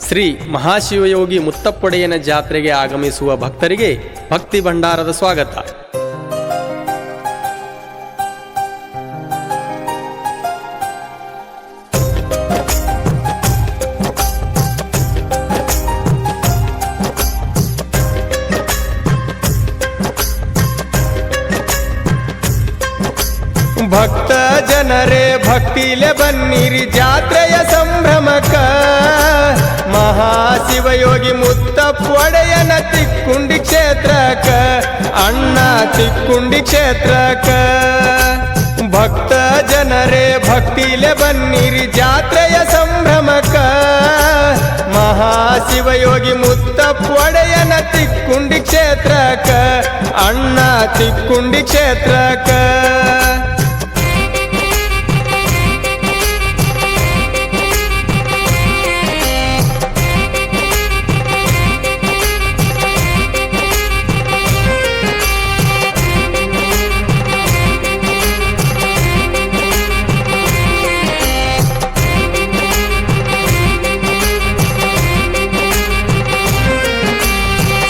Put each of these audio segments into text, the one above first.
ಶ್ರೀ ಮಹಾಶಿವಯೋಗಿ ಮುತ್ತಪ್ಪೊಡೆಯನ ಜಾತ್ರೆಗೆ ಆಗಮಿಸುವ ಭಕ್ತರಿಗೆ ಭಕ್ತಿ ಭಂಡಾರದ ಸ್ವಾಗತ. ಭಕ್ತ ಜನರೇ ಭಕ್ತಿಲೆ ಬನ್ನಿರಿ ಜಾತ್ರೆಯ ಸಂಭ್ರಮಕ. ಮಹಾಶಿವಯೋಗಿ ಮುತ್ತಪ್ಪೊಡೆಯನ ತಿಕ್ಕುಂಡಿ ಕ್ಷೇತ್ರಕ, ಅಣ್ಣ ತಿಕ್ಕುಂಡಿ ಕ್ಷೇತ್ರಕ. ಭಕ್ತ ಜನರೇ ಭಕ್ತಿಲೆ ಬನ್ನಿರಿ ಜಾತ್ರೆಯ ಸಂಭ್ರಮಕ. ಮಹಾಶಿವಯೋಗಿ ಮುತ್ತಪ್ಪೊಡೆಯನ ತಿಕ್ಕುಂಡಿ ಕ್ಷೇತ್ರಕ, ಅಣ್ಣ ತಿಕ್ಕುಂಡಿ ಕ್ಷೇತ್ರಕ.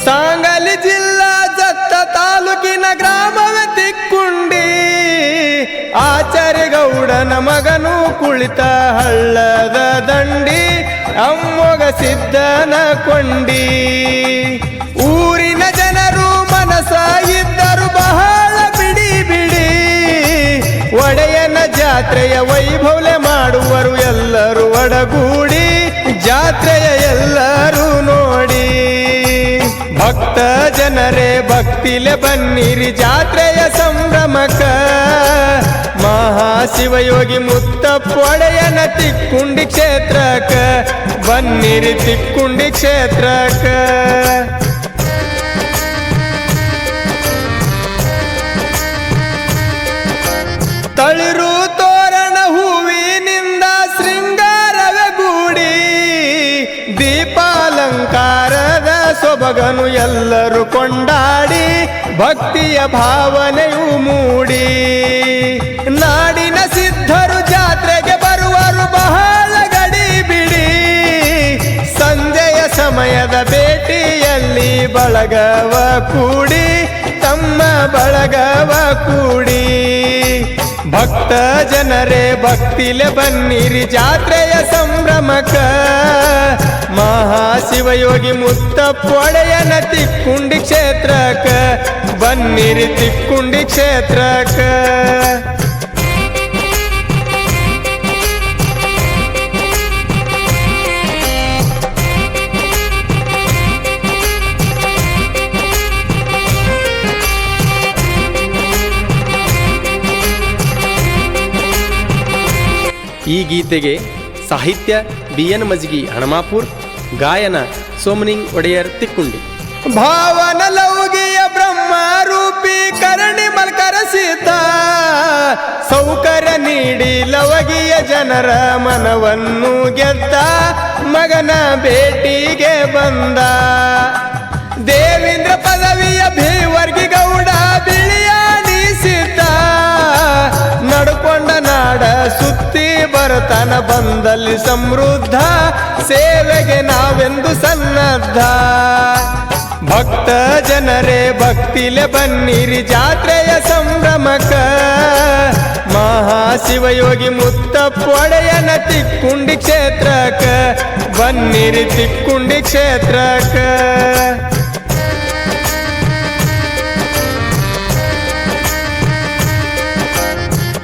ಸಾಂಗಲಿ ಜಿಲ್ಲಾ ಜತ್ತ ತಾಲೂಕಿನ ಗ್ರಾಮವೇ ತಿಕ್ಕುಂಡಿ. ಆಚಾರ್ಯಗೌಡನ ಮಗನು ಕುಳಿತ ಹಳ್ಳದ ದಂಡಿ, ಅಮ್ಮೊಗ ಸಿದ್ದನ ಕೊಂಡಿ. ಊರಿನ ಜನರು ಮನಸ ಇದ್ದರು ಬಹಳ ಬಿಡಿ ಬಿಡಿ. ಒಡೆಯನ ಜಾತ್ರೆಯ ವೈಭವಲೆ ಮಾಡುವರು ಎಲ್ಲರೂ ಒಡಗೂಡಿ, ಜಾತ್ರೆಯ ಎಲ್ಲರೂ ನೋಡಿ. ಭಕ್ತ ಜನರೇ ಭಕ್ತಿಲೆ ಬನ್ನಿರಿ ಜಾತ್ರೆಯ ಸಂಭ್ರಮಕ. ಮಹಾಶಿವಯೋಗಿ ಮುತ್ತಪ್ಪೊಡೆಯನ ತಿಕ್ಕುಂಡಿ ಕ್ಷೇತ್ರಕ, ಬನ್ನಿರಿ ತಿಕ್ಕುಂಡಿ ಕ್ಷೇತ್ರಕ. ತಳಿರು ತೋರಣ ಹೂವಿನಿಂದ ಶೃಂಗಾರವೇ ಗೂಡಿ, ದೀಪಾಲಂಕಾರದ ಸೊಬಗನು ಎಲ್ಲರೂ ಕೊಂಡಾಡಿ, ಭಕ್ತಿಯ ಭಾವನೆಯು ಮೂಡಿ. ನಾಡಿನ ಸಿದ್ಧರು ಜಾತ್ರೆಗೆ ಬರುವರು ಬಹಳ ಗಡಿ ಬಿಡಿ. ಸಂಜೆಯ ಸಮಯದ ಭೇಟಿಯಲ್ಲಿ ಬಳಗವ ಕೂಡಿ, ತಮ್ಮ ಬಳಗವ ಕೂಡಿ. ಭಕ್ತ ಜನರೇ ಭಕ್ತಿಲೆ ಬನ್ನಿರಿ ಜಾತ್ರೆಯ ಸಂಭ್ರಮಕ. ಮಹಾಶಿವಯೋಗಿ ಮುತ್ತಪ್ಪೊಡೆಯನ ತಿಕ್ಕುಂಡಿ ಕ್ಷೇತ್ರಕ, ಬನ್ನಿರಿ ತಿಕ್ಕುಂಡಿ ಕ್ಷೇತ್ರಕ. ಈ ಗೀತೆಗೆ ಸಾಹಿತ್ಯ BN ಮಜ್ಗಿ ಹಣಮಾಪುರ್, ಗಾಯನ ಸೋಮನಿಂಗ್ ಒಡೆಯರ್ ತಿಕ್ಕುಂಡಿ. ಭಾವನ ಲೌಗಿಯ ಬ್ರಹ್ಮ ರೂಪಿ ಕರಣಿ ಮಲ್ಕರ ಸೀತ, ಸೌಕರ್ಯ ನೀಡಿ ಲವಗಿಯ ಜನರ ಮನವನ್ನು ಗೆದ್ದ, ಮಗನ ಭೇಟಿಗೆ ಬಂದ. ದೇವೇಂದ್ರ ಪದವಿಯ ಭೀವರ್ಗಿ ಗೌಡ ಬಿಳಿಯಾಡಿಸಿದ್ದ, ನಡ್ಕೊಂಡ ನಾಡ ಸುತ್ತಿ ಬರತನ ಬಂದಲ್ಲಿ ಸಮೃದ್ಧ, ಸೇವೆಗೆ ನಾವೆಂದು ಸನ್ನದ್ಧ. ಭಕ್ತ ಜನರೇ ಭಕ್ತಿಲೆ ಬನ್ನಿರಿ ಜಾತ್ರೆಯ ಸಂಭ್ರಮಕ. ಮಹಾಶಿವಯೋಗಿ ಮುತ್ತಪ್ಪೊಡೆಯನ ತಿಕ್ಕುಂಡಿ ಕ್ಷೇತ್ರಕ, ಬನ್ನಿರಿ ತಿಕ್ಕುಂಡಿ ಕ್ಷೇತ್ರಕ.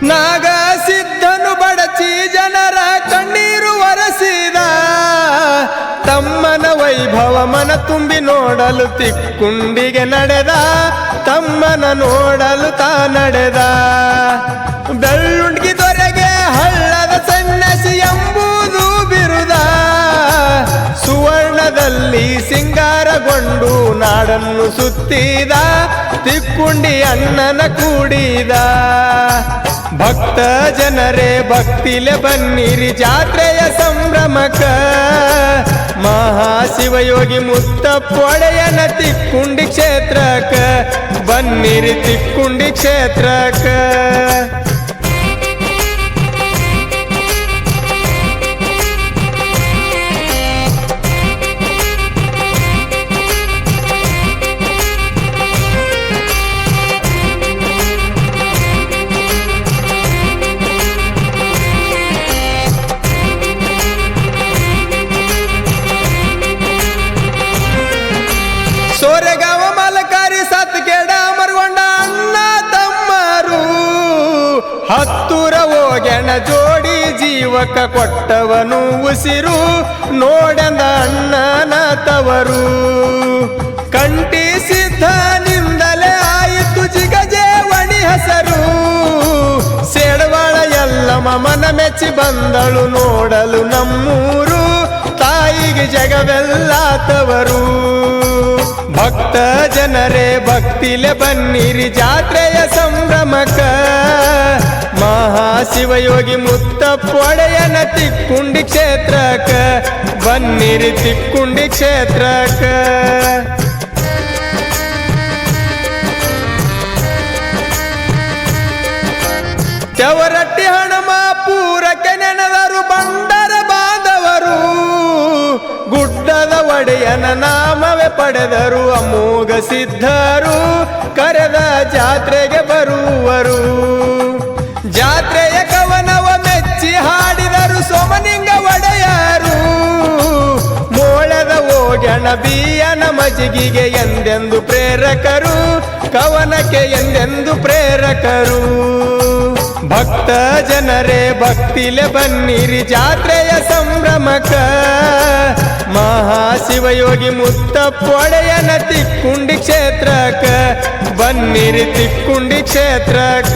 ನಾಗ ಸಿದ್ಧನು ಬಡಚಿ ಜನರ ಕಣ್ಣೀರು ಒರೆಸಿದ, ತಮ್ಮನ ವೈಭವ ಮನ ತುಂಬಿ ನೋಡಲು ತಿಕ್ಕುಂಡಿಗೆ ನಡೆದ, ತಮ್ಮನ ನೋಡಲು ತಾ ನಡೆದ. ಬೆಳ್ಳುಂಡ್ಗಿ ದೊರೆಗೆ ಹಳ್ಳದ ಸನ್ಯಾಸಿ ಎಂಬುದು ಬಿರುದ, ಸುವರ್ಣದಲ್ಲಿ ಸಿಂಗಾರಗೊಂಡು ನಾಡನ್ನು ಸುತ್ತಿದ, ತಿಕ್ಕುಂಡಿ ಅಣ್ಣನ ಕೂಡಿದ. ಭಕ್ತ ಜನರೇ ಭಕ್ತಿಲೆ ಬನ್ನಿರಿ ಜಾತ್ರೆಯ ಸಂಭ್ರಮಕ. ಮಹಾಶಿವಯೋಗಿ ಮುತ್ತಪ್ಪೊಡೆಯನ ತಿಕ್ಕುಂಡಿ ಕ್ಷೇತ್ರಕ, ಬನ್ನಿರಿ ತಿಕ್ಕುಂಡಿ ಕ್ಷೇತ್ರಕ. ಹತ್ತೂರ ಹೋಗ್ಯಣ ಜೋಡಿ ಜೀವಕ ಕೊಟ್ಟವನು ಉಸಿರು ನೋಡಂದ ಅಣ್ಣನ ತವರು ಕಂಟಿ ಸಿದ್ಧನಿಂದಲೇ ಆಯಿತು ಜಿಗಜೇವಣಿ ಹೆಸರು ಸೇಡವಾಳ ಎಲ್ಲಮ್ಮ ಮನ ಮೆಚ್ಚಿ ಬಂದಳು ನೋಡಲು ನಮ್ಮೂರು ತಾಯಿಗೆ ಜಗವೆಲ್ಲ ತವರು ಭಕ್ತ ಜನರೇ ಭಕ್ತಿಲೆ ಬನ್ನಿರಿ ಜಾತ್ರೆಯ ಸಂಭ್ರಮಕ ಮಹಾಶಿವಯೋಗಿ ಮುತ್ತಪ್ಪ ಒಡೆಯನ ತಿಕ್ಕುಂಡಿ ಕ್ಷೇತ್ರಕ ಬನ್ನಿರಿ ತಿಕ್ಕುಂಡಿ ಕ್ಷೇತ್ರಕ ಚವರಟ್ಟಿ ಹಣಮ ಪೂರಕ್ಕೆ ನೆನೆದರು ಬಂಡರ ಬಾಂಧವರು ಗುಡ್ಡದ ಒಡೆಯನ ನಾಮವೇ ಪಡೆದರು ಅಮೋಘ ಸಿದ್ಧರು ಕರೆದ ಜಾತ್ರೆಗೆ ಬರುವರು ಜಾತ್ರೆಯ ಕವನವ ಮೆಚ್ಚಿ ಹಾಡಿದರು ಸೋಮನಿಂಗ ಒಡೆಯರು ಮೋಳದ ಓಗಣ ಬಿಯನ ಮಜಿಗಿಗೆ ಎಂದೆಂದು ಪ್ರೇರಕರು ಕವನಕ್ಕೆ ಎಂದೆಂದು ಪ್ರೇರಕರು ಭಕ್ತ ಜನರೇ ಭಕ್ತಿಲೆ ಬನ್ನಿರಿ ಜಾತ್ರೆಯ ಸಂಭ್ರಮಕ ಮಹಾಶಿವಯೋಗಿ ಮುತ್ತಪ್ಪ ಒಡೆಯನ ತಿಕ್ಕುಂಡಿ ಕ್ಷೇತ್ರಕ ಬನ್ನಿರಿ ತಿಕ್ಕುಂಡಿ ಕ್ಷೇತ್ರಕ